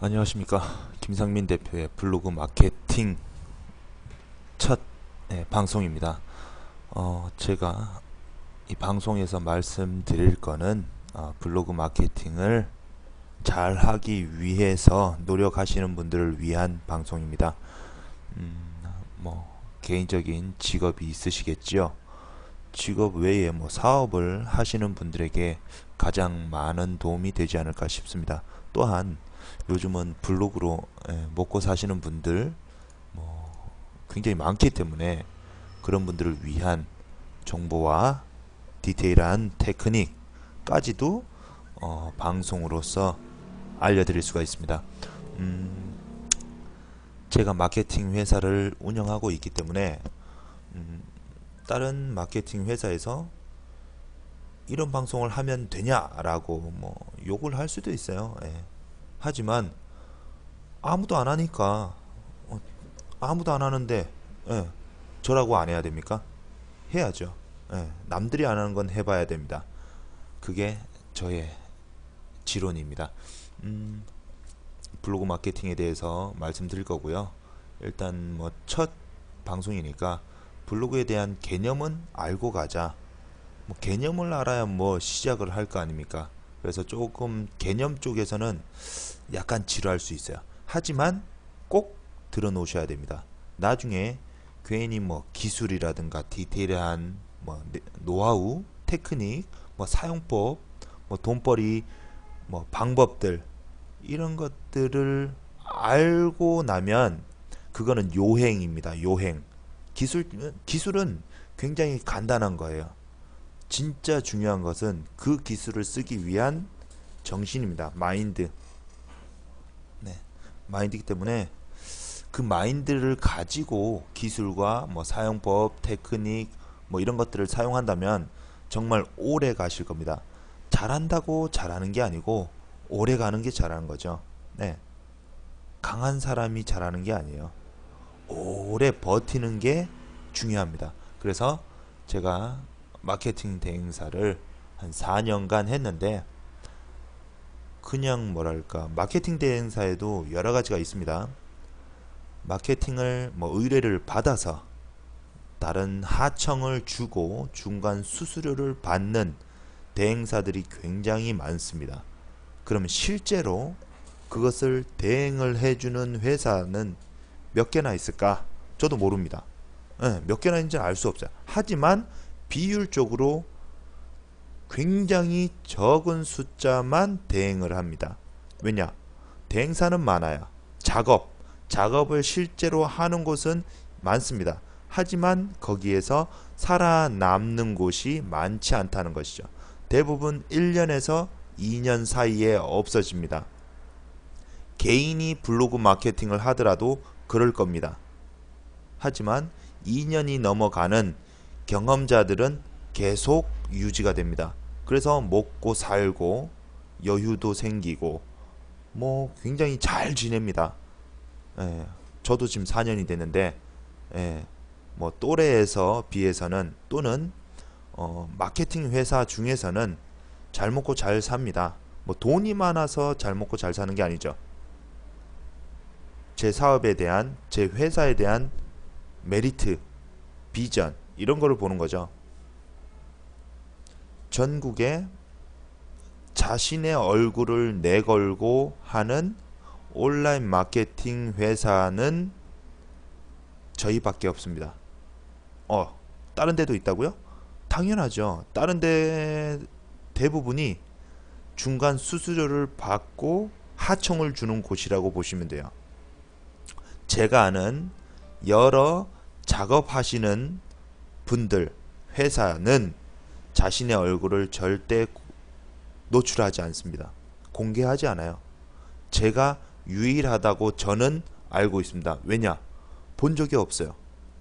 안녕하십니까. 김상민 대표의 블로그 마케팅 첫 방송입니다. 제가 이 방송에서 말씀드릴 거는 블로그 마케팅을 잘 하기 위해서 노력하시는 분들을 위한 방송입니다. 개인적인 직업이 있으시겠지요. 직업 외에 사업을 하시는 분들에게 가장 많은 도움이 되지 않을까 싶습니다. 또한 요즘은 블로그로 먹고 사시는 분들 굉장히 많기 때문에 그런 분들을 위한 정보와 디테일한 테크닉까지도 방송으로서 알려드릴 수가 있습니다. 제가 마케팅 회사를 운영하고 있기 때문에 다른 마케팅 회사에서 이런 방송을 하면 되냐라고 욕을 할 수도 있어요. 하지만 아무도 안 하니까 아무도 안 하는데 저라고 안 해야 됩니까? 해야죠. 남들이 안 하는 건 해봐야 됩니다. 그게 저의 지론입니다. 블로그 마케팅에 대해서 말씀드릴 거고요. 일단 첫 방송이니까 블로그에 대한 개념은 알고 가자. 개념을 알아야 시작을 할 거 아닙니까? 그래서 조금 개념 쪽에서는 약간 지루할 수 있어요. 하지만 꼭 들어 놓으셔야 됩니다. 나중에 괜히 기술이라든가 디테일한 노하우, 테크닉, 사용법, 돈벌이, 방법들 이런 것들을 알고 나면 그거는 요행입니다. 요행. 기술은 굉장히 간단한 거예요. 진짜 중요한 것은 그 기술을 쓰기 위한 정신입니다. 마인드. 마인드이기 때문에 그 마인드를 가지고 기술과 사용법, 테크닉 이런 것들을 사용한다면 정말 오래 가실 겁니다. 잘한다고 잘하는 게 아니고 오래 가는 게 잘하는 거죠. 강한 사람이 잘하는 게 아니에요. 오래 버티는 게 중요합니다. 그래서 제가 마케팅 대행사를 한 4년간 했는데 그냥 마케팅 대행사에도 여러 가지가 있습니다. 마케팅을 의뢰를 받아서 다른 하청을 주고 중간 수수료를 받는 대행사들이 굉장히 많습니다. 그러면 실제로 그것을 대행을 해주는 회사는 몇 개나 있을까? 저도 모릅니다. 몇 개나 있는지 알 수 없어요. 하지만 비율적으로 굉장히 적은 숫자만 대행을 합니다. 왜냐? 대행사는 많아요. 작업을 실제로 하는 곳은 많습니다. 하지만 거기에서 살아남는 곳이 많지 않다는 것이죠. 대부분 1년에서 2년 사이에 없어집니다. 개인이 블로그 마케팅을 하더라도 그럴 겁니다. 하지만 2년이 넘어가는 경험자들은 계속 유지가 됩니다. 그래서 먹고 살고 여유도 생기고 굉장히 잘 지냅니다. 저도 지금 4년이 됐는데 또래에서 비해서는 또는 마케팅 회사 중에서는 잘 먹고 잘 삽니다. 돈이 많아서 잘 먹고 잘 사는 게 아니죠. 제 사업에 대한, 제 회사에 대한 메리트, 비전 이런 거를 보는 거죠. 전국에 자신의 얼굴을 내걸고 하는 온라인 마케팅 회사는 저희밖에 없습니다. 다른 데도 있다고요? 당연하죠. 다른 데 대부분이 중간 수수료를 받고 하청을 주는 곳이라고 보시면 돼요. 제가 아는 여러 작업하시는 분들, 회사는 자신의 얼굴을 절대 노출하지 않습니다. 공개하지 않아요. 제가 유일하다고 저는 알고 있습니다. 왜냐? 본 적이 없어요.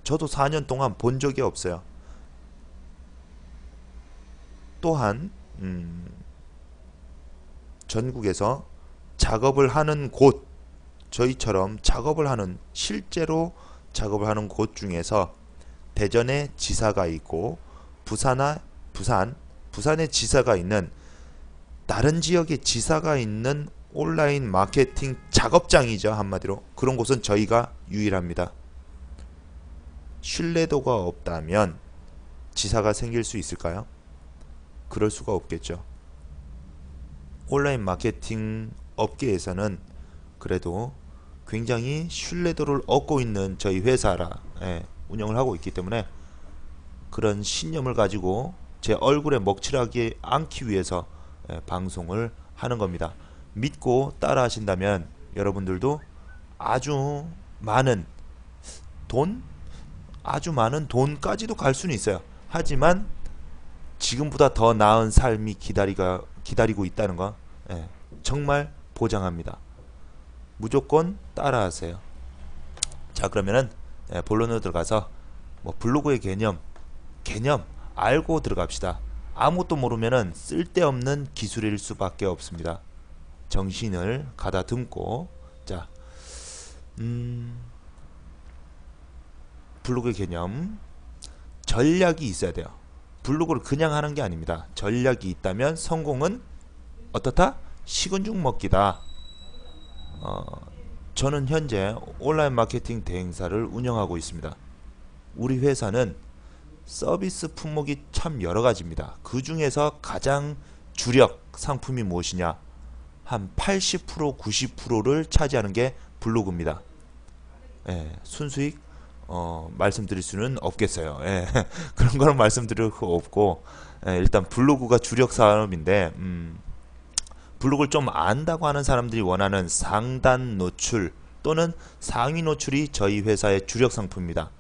저도 4년 동안 본 적이 없어요. 또한 전국에서 작업을 하는 곳, 저희처럼 실제로 작업을 하는 곳 중에서 대전에 지사가 있고 부산에 지사가 있는, 다른 지역에 지사가 있는 온라인 마케팅 작업장이죠. 한마디로 그런 곳은 저희가 유일합니다. 신뢰도가 없다면 지사가 생길 수 있을까요? 그럴 수가 없겠죠. 온라인 마케팅 업계에서는 그래도 굉장히 신뢰도를 얻고 있는 저희 회사라 운영을 하고 있기 때문에 그런 신념을 가지고 제 얼굴에 먹칠하지 않기 위해서 방송을 하는 겁니다. 믿고 따라 하신다면 여러분들도 아주 많은 돈까지도 갈 수는 있어요. 하지만 지금보다 더 나은 삶이 기다리고 있다는 거 정말 보장합니다. 무조건 따라하세요. 자, 그러면은 본론으로 들어가서 뭐 블로그의 개념 알고 들어갑시다. 아무것도 모르면은 쓸데없는 기술일 수밖에 없습니다. 정신을 가다듬고 자, 블로그의 개념, 전략이 있어야 돼요. 블로그를 그냥 하는 게 아닙니다. 전략이 있다면 성공은 어떻다? 식은 죽 먹기다. 저는 현재 온라인 마케팅 대행사를 운영하고 있습니다. 우리 회사는 서비스 품목이 참 여러가지입니다. 그 중에서 가장 주력 상품이 무엇이냐? 한 80% 90%를 차지하는 게 블로그입니다. 순수익 말씀드릴 수는 없겠어요. 그런 거는 말씀드릴 수 없고 일단 블로그가 주력 산업인데 블로그를 좀 안다고 하는 사람들이 원하는 상단 노출 또는 상위 노출이 저희 회사의 주력 상품입니다.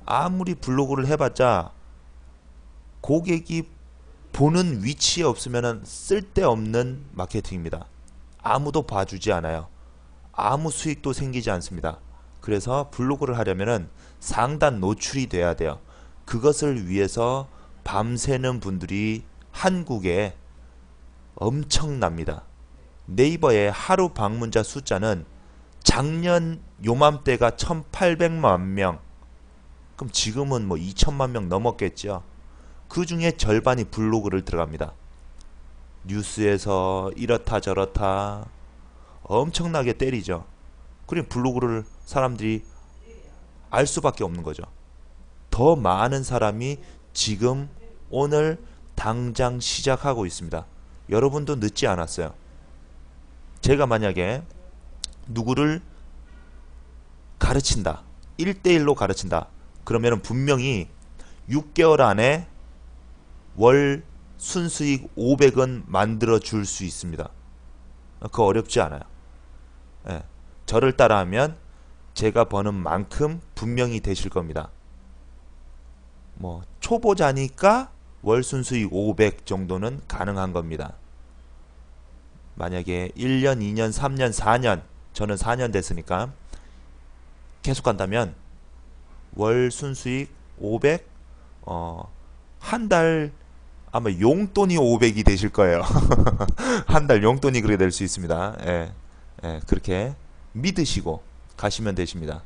아무리 블로그를 해봤자 고객이 보는 위치에 없으면 쓸데없는 마케팅입니다. 아무도 봐주지 않아요. 아무 수익도 생기지 않습니다. 그래서 블로그를 하려면 상단 노출이 돼야 돼요. 그것을 위해서 밤새는 분들이 한국에 엄청납니다. 네이버의 하루 방문자 숫자는 작년 요맘때가 1800만 명, 그럼 지금은 뭐 2000만 명 넘었겠죠. 그 중에 절반이 블로그를 들어갑니다. 뉴스에서 이렇다 저렇다 엄청나게 때리죠. 그럼 블로그를 사람들이 알 수밖에 없는 거죠. 더 많은 사람이 지금 오늘 당장 시작하고 있습니다. 여러분도 늦지 않았어요. 제가 만약에 누구를 가르친다, 1대1로 가르친다, 그러면 분명히 6개월 안에 월 순수익 500원 만들어 줄 수 있습니다. 그거 어렵지 않아요. 저를 따라하면 제가 버는 만큼 분명히 되실 겁니다. 뭐 초보자니까 월 순수익 500 정도는 가능한 겁니다. 만약에 1년, 2년, 3년, 4년, 저는 4년 됐으니까 계속 간다면 월 순수익 500, 한 달 아마 용돈이 500이 되실 거예요. 한 달 용돈이 그렇게 될 수 있습니다. 그렇게 믿으시고 가시면 되십니다.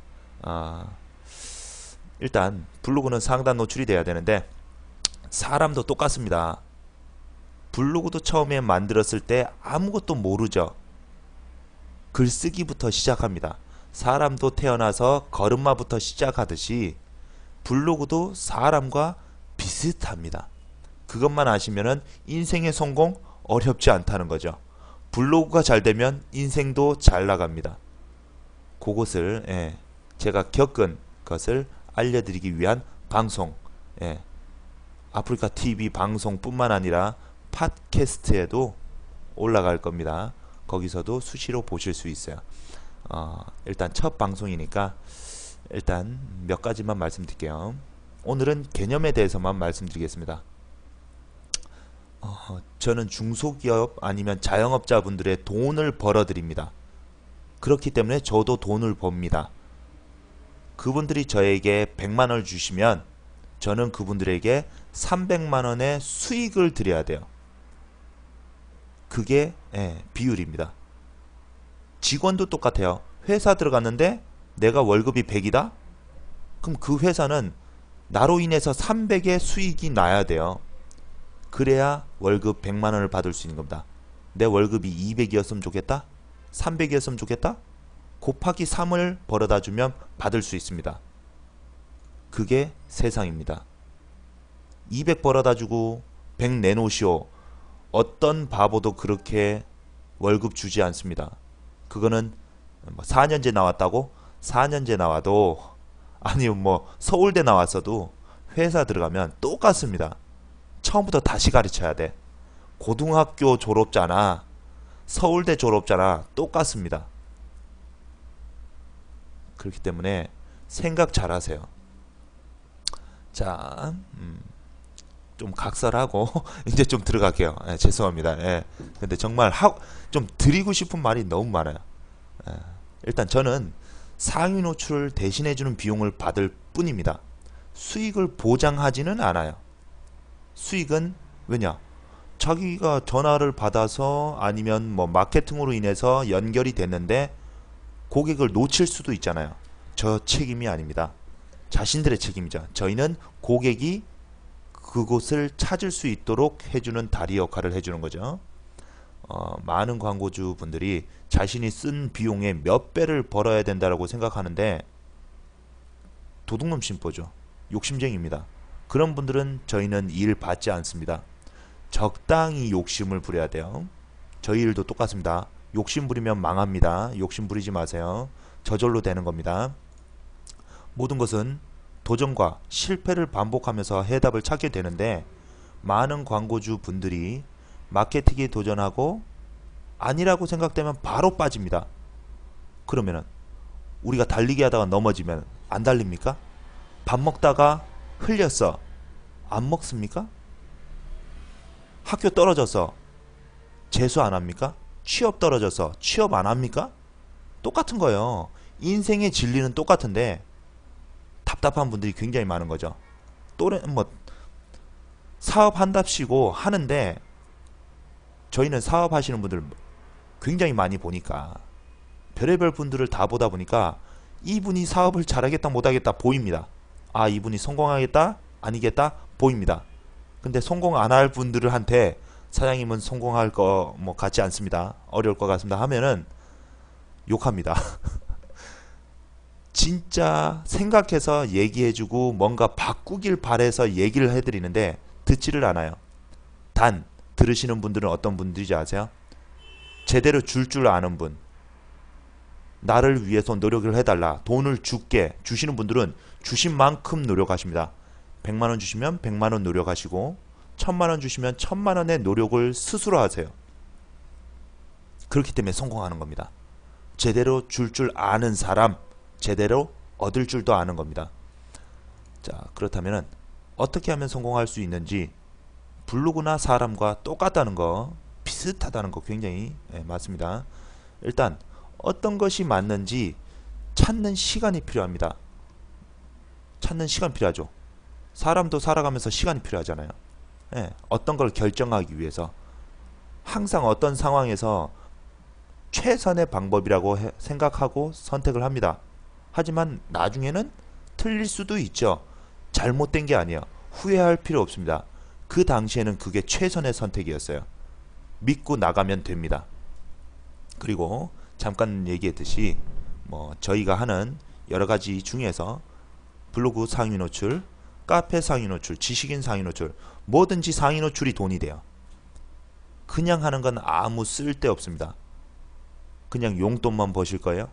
일단 블로그는 상단 노출이 돼야 되는데 사람도 똑같습니다. 블로그도 처음에 만들었을 때 아무것도 모르죠. 글쓰기부터 시작합니다. 사람도 태어나서 걸음마부터 시작하듯이 블로그도 사람과 비슷합니다. 그것만 아시면은 인생의 성공 어렵지 않다는 거죠. 블로그가 잘 되면 인생도 잘 나갑니다. 그것을 제가 겪은 것을 알려드리기 위한 방송, 아프리카 TV 방송뿐만 아니라 팟캐스트에도 올라갈 겁니다. 거기서도 수시로 보실 수 있어요. 일단 첫 방송이니까 일단 몇 가지만 말씀드릴게요. 오늘은 개념에 대해서만 말씀드리겠습니다. 저는 중소기업 아니면 자영업자분들의 돈을 벌어드립니다. 그렇기 때문에 저도 돈을 법니다. 그분들이 저에게 100만원을 주시면 저는 그분들에게 300만원의 수익을 드려야 돼요. 그게 비율입니다. 직원도 똑같아요. 회사 들어갔는데 내가 월급이 100이다? 그럼 그 회사는 나로 인해서 300의 수익이 나야 돼요. 그래야 월급 100만원을 받을 수 있는 겁니다. 내 월급이 200이었으면 좋겠다? 300이었으면 좋겠다? 곱하기 3을 벌어다 주면 받을 수 있습니다. 그게 세상입니다. 200 벌어다 주고 100 내놓으시오. 어떤 바보도 그렇게 월급 주지 않습니다. 그거는 4년제 나왔다고? 4년제 나와도, 아니면 서울대 나왔어도 회사 들어가면 똑같습니다. 처음부터 다시 가르쳐야 돼. 고등학교 졸업자나 서울대 졸업자나 똑같습니다. 그렇기 때문에 생각 잘 하세요. 자, 좀 각설하고 이제 좀 들어갈게요. 죄송합니다. 근데 정말 좀 드리고 싶은 말이 너무 많아요. 일단 저는 상위 노출을 대신해주는 비용을 받을 뿐입니다. 수익을 보장하지는 않아요. 수익은 왜냐? 자기가 전화를 받아서 아니면 마케팅으로 인해서 연결이 됐는데 고객을 놓칠 수도 있잖아요. 저 책임이 아닙니다. 자신들의 책임이죠. 저희는 고객이 그곳을 찾을 수 있도록 해주는 다리 역할을 해주는 거죠. 많은 광고주 분들이 자신이 쓴 비용의 몇 배를 벌어야 된다고 생각하는데 도둑놈 심보죠. 욕심쟁이입니다. 그런 분들은 저희는 일 받지 않습니다. 적당히 욕심을 부려야 돼요. 저희 일도 똑같습니다. 욕심 부리면 망합니다. 욕심 부리지 마세요. 저절로 되는 겁니다. 모든 것은 도전과 실패를 반복하면서 해답을 찾게 되는데 많은 광고주 분들이 마케팅에 도전하고 아니라고 생각되면 바로 빠집니다. 그러면은 우리가 달리기 하다가 넘어지면 안 달립니까? 밥 먹다가 흘렸어. 안 먹습니까? 학교 떨어져서 재수 안 합니까? 취업 떨어져서 취업 안 합니까? 똑같은 거예요. 인생의 진리는 똑같은데 답답한 분들이 굉장히 많은 거죠. 사업한답시고 하는데 저희는 사업하시는 분들 굉장히 많이 보니까 별의별 분들을 다 보다 보니까 이분이 사업을 잘하겠다 못하겠다 보입니다. 아, 이분이 성공하겠다 아니겠다 보입니다. 근데 성공 안 할 분들한테 사장님은 성공할 거 같지 않습니다. 어려울 것 같습니다 하면은 욕합니다. 진짜 생각해서 얘기해주고 뭔가 바꾸길 바래서 얘기를 해드리는데 듣지를 않아요. 단 들으시는 분들은 어떤 분들인지 아세요? 제대로 줄 아는 분, 나를 위해서 노력을 해달라, 돈을 줄게 주시는 분들은 주신 만큼 노력하십니다. 100만원 주시면 100만원 노력하시고 1000만원 주시면 1000만원의 노력을 스스로 하세요. 그렇기 때문에 성공하는 겁니다. 제대로 줄 아는 사람, 제대로 얻을 줄도 아는 겁니다. 자, 그렇다면 어떻게 하면 성공할 수 있는지, 블로그나 사람과 똑같다는 거, 비슷하다는 거 굉장히 맞습니다. 일단 어떤 것이 맞는지 찾는 시간이 필요합니다. 찾는 시간 필요하죠. 사람도 살아가면서 시간이 필요하잖아요. 어떤 걸 결정하기 위해서 항상 어떤 상황에서 최선의 방법이라고 생각하고 선택을 합니다. 하지만 나중에는 틀릴 수도 있죠. 잘못된 게 아니에요. 후회할 필요 없습니다. 그 당시에는 그게 최선의 선택이었어요. 믿고 나가면 됩니다. 그리고 잠깐 얘기했듯이 저희가 하는 여러가지 중에서 블로그 상위 노출, 카페 상위 노출, 지식인 상위 노출, 뭐든지 상위 노출이 돈이 돼요. 그냥 하는 건 아무 쓸데 없습니다. 그냥 용돈만 버실 거예요?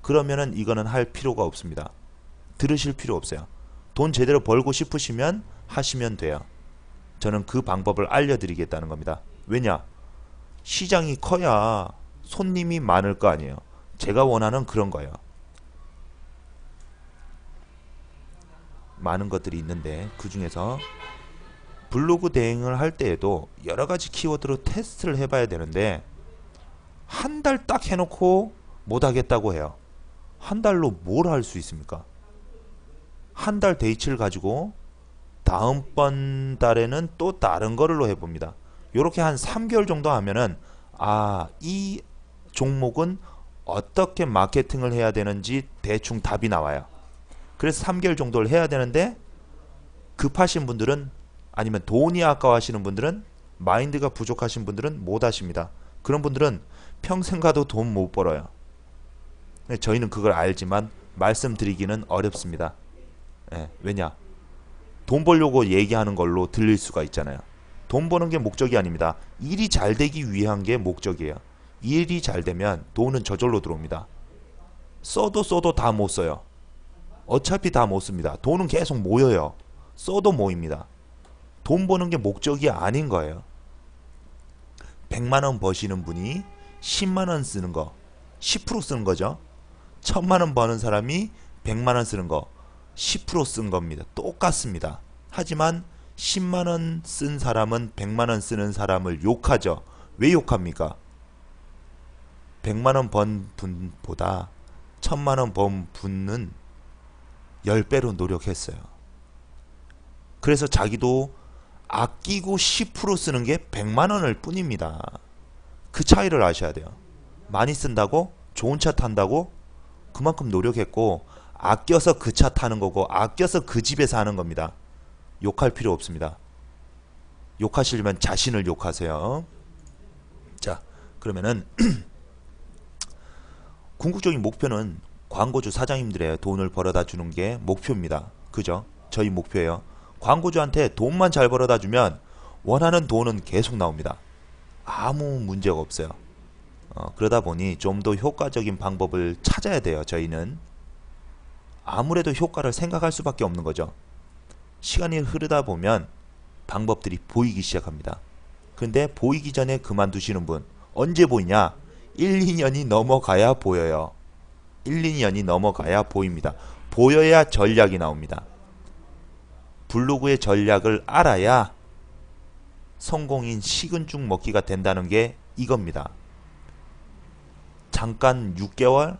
그러면은 이거는 할 필요가 없습니다. 들으실 필요 없어요. 돈 제대로 벌고 싶으시면 하시면 돼요. 저는 그 방법을 알려드리겠다는 겁니다. 왜냐? 시장이 커야 손님이 많을 거 아니에요. 제가 원하는 그런 거예요. 많은 것들이 있는데 그 중에서 블로그 대행을 할 때에도 여러가지 키워드로 테스트를 해봐야 되는데 한 달 딱 해놓고 못하겠다고 해요. 한 달로 뭘 할 수 있습니까? 한 달 데이치를 가지고 다음번 달에는 또 다른 거를 해봅니다. 요렇게 한 3개월 정도 하면은 이 종목은 어떻게 마케팅을 해야 되는지 대충 답이 나와요. 그래서 3개월 정도를 해야 되는데 급하신 분들은, 아니면 돈이 아까워하시는 분들은, 마인드가 부족하신 분들은 못 하십니다. 그런 분들은 평생 가도 돈 못 벌어요. 저희는 그걸 알지만 말씀드리기는 어렵습니다. 예, 왜냐? 돈 벌려고 얘기하는 걸로 들릴 수가 있잖아요. 돈 버는 게 목적이 아닙니다. 일이 잘 되기 위한 게 목적이에요. 일이 잘 되면 돈은 저절로 들어옵니다. 써도 다 못 써요. 어차피 다 못 씁니다. 돈은 계속 모여요. 써도 모입니다. 돈 버는 게 목적이 아닌 거예요. 100만원 버시는 분이 10만원 쓰는 거 10% 쓰는 거죠. 1000만원 버는 사람이 100만원 쓰는 거 10% 쓴 겁니다. 똑같습니다. 하지만 10만원 쓴 사람은 100만원 쓰는 사람을 욕하죠. 왜 욕합니까? 100만원 번 분보다 1000만원 번 분은 10배로 노력했어요. 그래서 자기도 아끼고 10% 쓰는 게 100만원일 뿐입니다. 그 차이를 아셔야 돼요. 많이 쓴다고 좋은 차 탄다고 그만큼 노력했고 아껴서 그 차 타는 거고 아껴서 그 집에 사는 겁니다. 욕할 필요 없습니다. 욕하시려면 자신을 욕하세요. 자, 그러면은 궁극적인 목표는 광고주 사장님들의 돈을 벌어다 주는 게 목표입니다. 그죠? 저희 목표예요. 광고주한테 돈만 잘 벌어다 주면 원하는 돈은 계속 나옵니다. 아무 문제가 없어요. 그러다 보니 좀 더 효과적인 방법을 찾아야 돼요. 저희는 아무래도 효과를 생각할 수밖에 없는 거죠. 시간이 흐르다 보면 방법들이 보이기 시작합니다. 근데 보이기 전에 그만두시는 분 언제 보이냐? 1, 2년이 넘어가야 보여요. 1, 2년이 넘어가야 보입니다. 보여야 전략이 나옵니다. 블로그의 전략을 알아야 성공인 식은 죽 먹기가 된다는 게 이겁니다. 잠깐 6개월,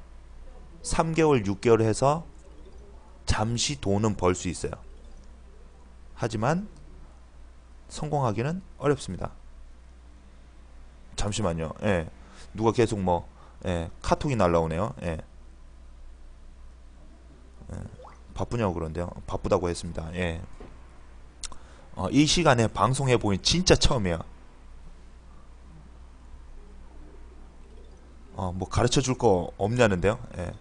3개월, 6개월 해서 잠시 돈은 벌 수 있어요. 하지만 성공하기는 어렵습니다. 잠시만요. 예. 누가 계속 카톡이 날라오네요. 예. 바쁘냐고 그런데요. 바쁘다고 했습니다. 예. 이 시간에 방송해 보인 진짜 처음이에요. 뭐 가르쳐 줄 거 없냐는데요. 예.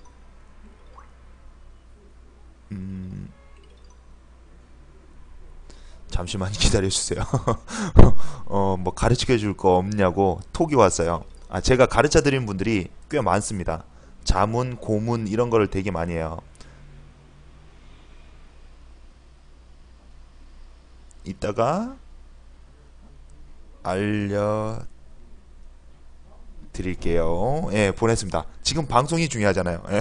잠시만 기다려 주세요. 뭐 가르쳐 줄 거 없냐고 톡이 왔어요. 제가 가르쳐 드린 분들이 꽤 많습니다. 자문, 고문 이런 거를 되게 많이 해요. 이따가 알려드릴게요. 예, 보냈습니다. 지금 방송이 중요하잖아요. 예.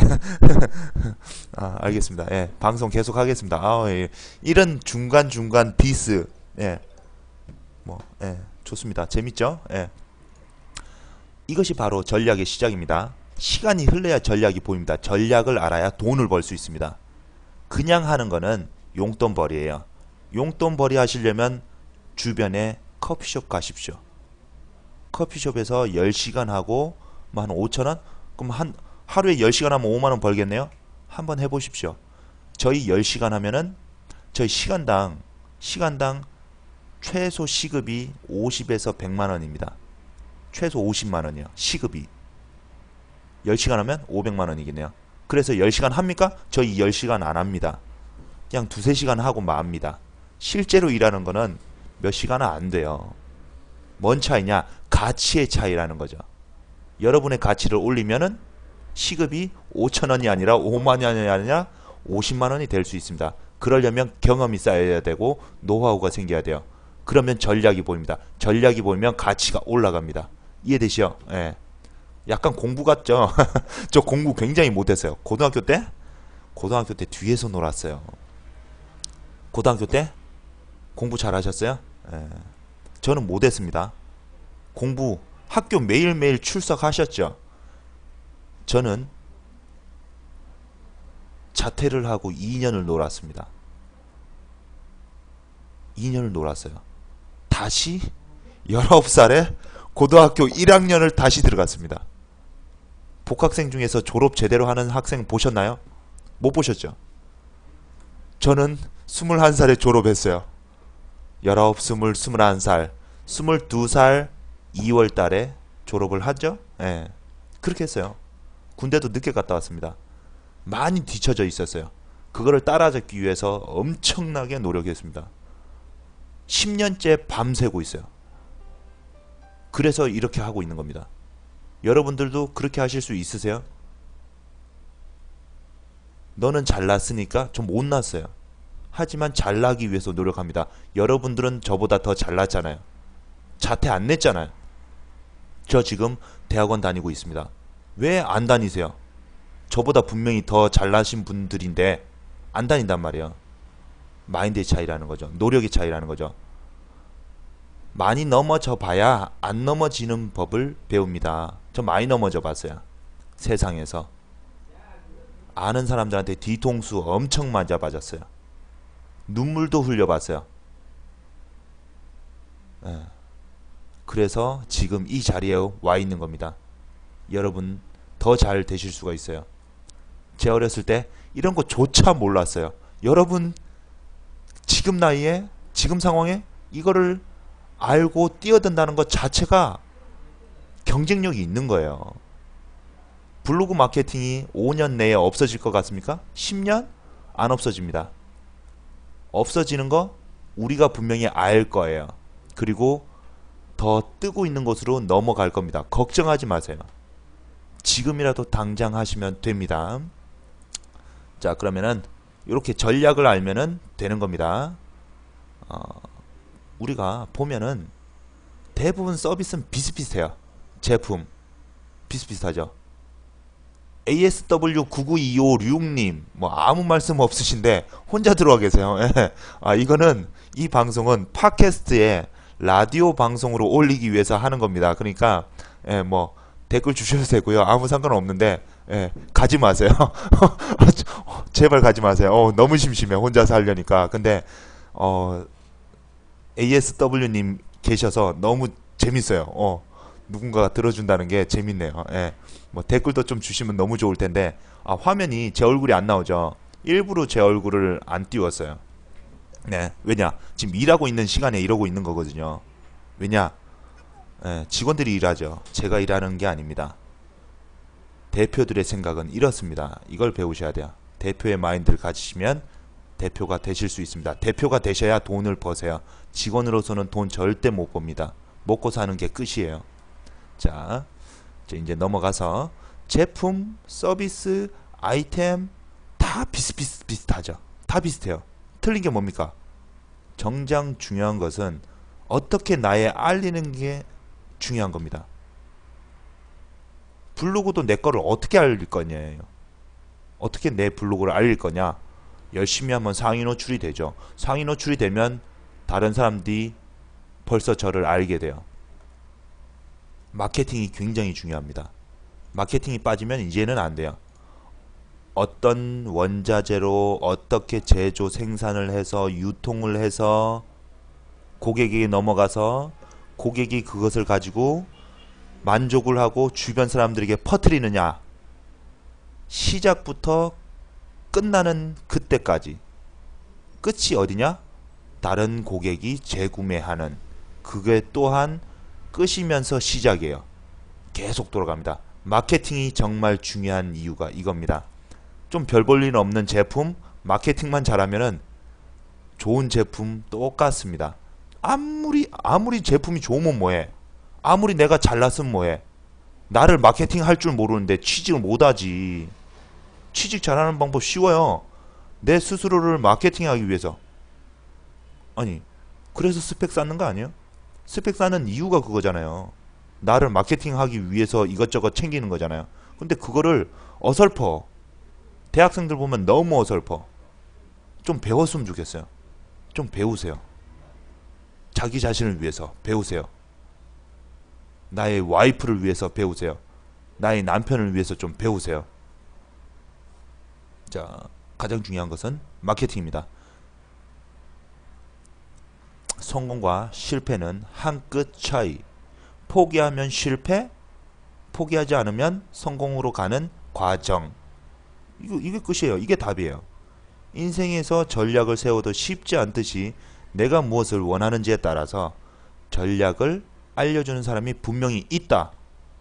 알겠습니다. 예, 방송 계속 하겠습니다. 예. 이런 중간중간 디스, 예, 좋습니다. 재밌죠? 예. 이것이 바로 전략의 시작입니다. 시간이 흘러야 전략이 보입니다. 전략을 알아야 돈을 벌 수 있습니다. 그냥 하는 거는 용돈벌이에요. 용돈벌이 하시려면 주변에 커피숍 가십시오. 커피숍에서 10시간 하고 뭐 한 5,000원? 그럼 하루에 10시간 하면 5만원 벌겠네요? 한번 해보십시오. 저희 10시간 하면은 저희 시간당 최소 시급이 50에서 100만원입니다. 최소 50만원이요. 시급이 10시간 하면 500만원이겠네요. 그래서 10시간 합니까? 저희 10시간 안 합니다. 그냥 2-3시간 하고 맙니다. 실제로 일하는 거는 몇 시간은 안 돼요. 뭔 차이냐? 가치의 차이라는 거죠. 여러분의 가치를 올리면은 시급이 5,000원이 아니라 5만원이 아니라 50만원이 될 수 있습니다. 그러려면 경험이 쌓여야 되고 노하우가 생겨야 돼요. 그러면 전략이 보입니다. 전략이 보이면 가치가 올라갑니다. 이해되시죠? 예. 약간 공부 같죠? 저 공부 굉장히 못했어요. 고등학교 때 뒤에서 놀았어요. 고등학교 때 공부 잘하셨어요? 예. 저는 못했습니다. 공부 학교 매일매일 출석하셨죠? 저는 자퇴를 하고 2년을 놀았습니다. 2년을 놀았어요. 다시 19살에 고등학교 1학년을 다시 들어갔습니다. 복학생 중에서 졸업 제대로 하는 학생 보셨나요? 못 보셨죠? 저는 21살에 졸업했어요. 19, 20, 21살 22살 2월 달에 졸업을 하죠. 예. 그렇게 했어요. 군대도 늦게 갔다 왔습니다. 많이 뒤처져 있었어요. 그거를 따라잡기 위해서 엄청나게 노력했습니다. 10년째 밤새고 있어요. 그래서 이렇게 하고 있는 겁니다. 여러분들도 그렇게 하실 수 있으세요? 너는 잘났으니까 좀 못났어요. 하지만 잘나기 위해서 노력합니다. 여러분들은 저보다 더 잘났잖아요. 자퇴 안 냈잖아요. 저 지금 대학원 다니고 있습니다. 왜 안 다니세요? 저보다 분명히 더 잘나신 분들인데 안 다닌단 말이에요. 마인드의 차이라는 거죠. 노력의 차이라는 거죠. 많이 넘어져 봐야 안 넘어지는 법을 배웁니다. 저 많이 넘어져 봤어요. 세상에서. 아는 사람들한테 뒤통수 엄청 맞아봤어요. 눈물도 흘려봤어요. 예. 그래서 지금 이 자리에 와 있는 겁니다. 여러분 더 잘 되실 수가 있어요. 제 어렸을 때 이런 거조차 몰랐어요. 여러분 지금 나이에 지금 상황에 이거를 알고 뛰어든다는 것 자체가 경쟁력이 있는 거예요. 블로그 마케팅이 5년 내에 없어질 것 같습니까? 10년? 안 없어집니다. 없어지는 거 우리가 분명히 알 거예요. 그리고 더 뜨고 있는 곳으로 넘어갈 겁니다. 걱정하지 마세요. 지금이라도 당장 하시면 됩니다. 자, 그러면은 이렇게 전략을 알면은 되는 겁니다. 우리가 보면은 대부분 서비스는 비슷비슷해요. 제품 비슷비슷하죠. ASW992566님 뭐 아무 말씀 없으신데 혼자 들어와 계세요. 이거는 이 방송은 팟캐스트에 라디오 방송으로 올리기 위해서 하는 겁니다. 그러니까 뭐 댓글 주셔도 되고요. 아무 상관은 없는데 가지 마세요. 제발 가지 마세요. 너무 심심해 혼자서 하려니까. 근데 ASW님 계셔서 너무 재밌어요. 누군가가 들어준다는 게 재밌네요. 뭐 댓글도 좀 주시면 너무 좋을 텐데 화면이 제 얼굴이 안 나오죠. 일부러 제 얼굴을 안 띄웠어요. 네, 왜냐? 지금 일하고 있는 시간에 이러고 있는 거거든요. 왜냐? 직원들이 일하죠. 제가 일하는 게 아닙니다. 대표들의 생각은 이렇습니다. 이걸 배우셔야 돼요. 대표의 마인드를 가지시면 대표가 되실 수 있습니다. 대표가 되셔야 돈을 버세요. 직원으로서는 돈 절대 못 법니다. 먹고 사는 게 끝이에요. 자, 이제 넘어가서 제품, 서비스, 아이템 다 비슷하죠. 다 비슷해요. 틀린 게 뭡니까? 정작 중요한 것은 어떻게 나에 알리는 게 중요한 겁니다. 블로그도 내 거를 어떻게 알릴 거냐예요. 어떻게 내 블로그를 알릴 거냐? 열심히 하면 상위 노출이 되죠. 상위 노출이 되면 다른 사람들이 벌써 저를 알게 돼요. 마케팅이 굉장히 중요합니다. 마케팅이 빠지면 이제는 안 돼요. 어떤 원자재로 어떻게 제조 생산을 해서 유통을 해서 고객에게 넘어가서 고객이 그것을 가지고 만족을 하고 주변 사람들에게 퍼뜨리느냐. 시작부터 끝나는 그때까지. 끝이 어디냐? 다른 고객이 재구매하는. 그게 또한 끝이면서 시작이에요. 계속 돌아갑니다. 마케팅이 정말 중요한 이유가 이겁니다. 좀 별 볼 일 없는 제품 마케팅만 잘하면은 좋은 제품 똑같습니다. 아무리 제품이 좋으면 뭐해? 아무리 내가 잘났으면 뭐해? 나를 마케팅 할 줄 모르는데 취직을 못하지. 취직 잘하는 방법 쉬워요. 내 스스로를 마케팅하기 위해서. 아니, 그래서 스펙 쌓는 거 아니에요? 스펙 쌓는 이유가 그거잖아요. 나를 마케팅하기 위해서 이것저것 챙기는 거잖아요. 근데 그거를 어설퍼. 대학생들 보면 너무 어설퍼. 좀 배웠으면 좋겠어요. 좀 배우세요. 자기 자신을 위해서 배우세요. 나의 와이프를 위해서 배우세요. 나의 남편을 위해서 좀 배우세요. 자, 가장 중요한 것은 마케팅입니다. 성공과 실패는 한 끗 차이. 포기하면 실패, 포기하지 않으면 성공으로 가는 과정. 이게 끝이에요. 이게 답이에요. 인생에서 전략을 세워도 쉽지 않듯이 내가 무엇을 원하는지에 따라서 전략을 알려주는 사람이 분명히 있다.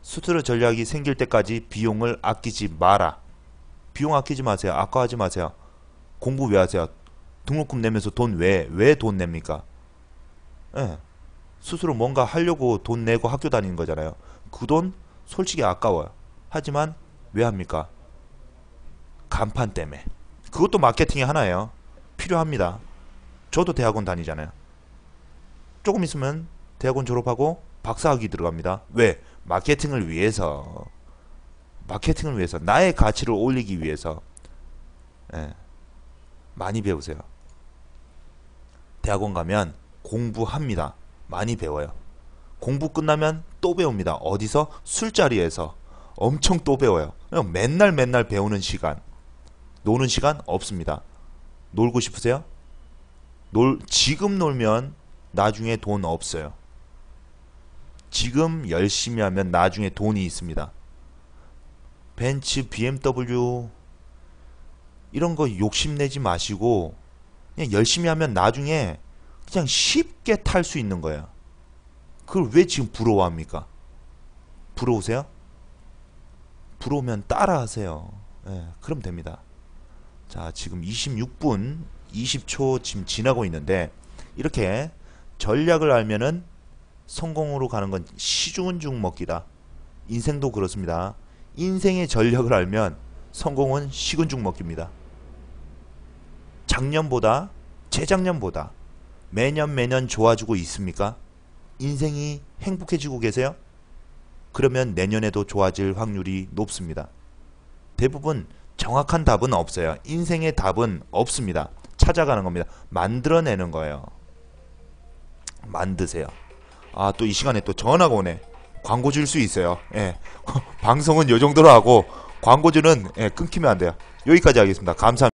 수수료 전략이 생길 때까지 비용을 아끼지 마라. 비용 아끼지 마세요. 아까워하지 마세요. 공부 왜 하세요? 등록금 내면서 돈 왜 돈 냅니까? 예. 스스로 뭔가 하려고 돈 내고 학교 다니는 거잖아요. 그 돈 솔직히 아까워요. 하지만 왜 합니까? 간판 때문에. 그것도 마케팅의 하나예요. 필요합니다. 저도 대학원 다니잖아요. 조금 있으면 대학원 졸업하고 박사학위 들어갑니다. 왜? 마케팅을 위해서. 마케팅을 위해서. 나의 가치를 올리기 위해서. 예. 많이 배우세요. 대학원 가면 공부합니다. 많이 배워요. 공부 끝나면 또 배웁니다. 어디서? 술자리에서. 엄청 또 배워요. 그냥 맨날 배우는 시간. 노는 시간 없습니다. 놀고 싶으세요? 지금 놀면 나중에 돈 없어요. 지금 열심히 하면 나중에 돈이 있습니다. 벤츠, BMW 이런 거 욕심내지 마시고 그냥 열심히 하면 나중에 그냥 쉽게 탈 수 있는 거예요. 그걸 왜 지금 부러워합니까? 부러우세요? 부러우면 따라하세요. 예, 그럼 됩니다. 자, 지금 26분 20초 지금 지나고 있는데 이렇게 전략을 알면은 성공으로 가는 건 시중은 죽 먹기다. 인생도 그렇습니다. 인생의 전략을 알면 성공은 식은 죽 먹기입니다. 작년보다 재작년보다 매년 좋아지고 있습니까? 인생이 행복해지고 계세요? 그러면 내년에도 좋아질 확률이 높습니다. 대부분 정확한 답은 없어요. 인생의 답은 없습니다. 찾아가는 겁니다. 만들어내는 거예요. 만드세요. 아, 또 이 시간에 또 전화가 오네. 광고 줄 수 있어요. 예. 방송은 요 정도로 하고 광고주는 끊기면 안 돼요. 여기까지 하겠습니다. 감사합니다.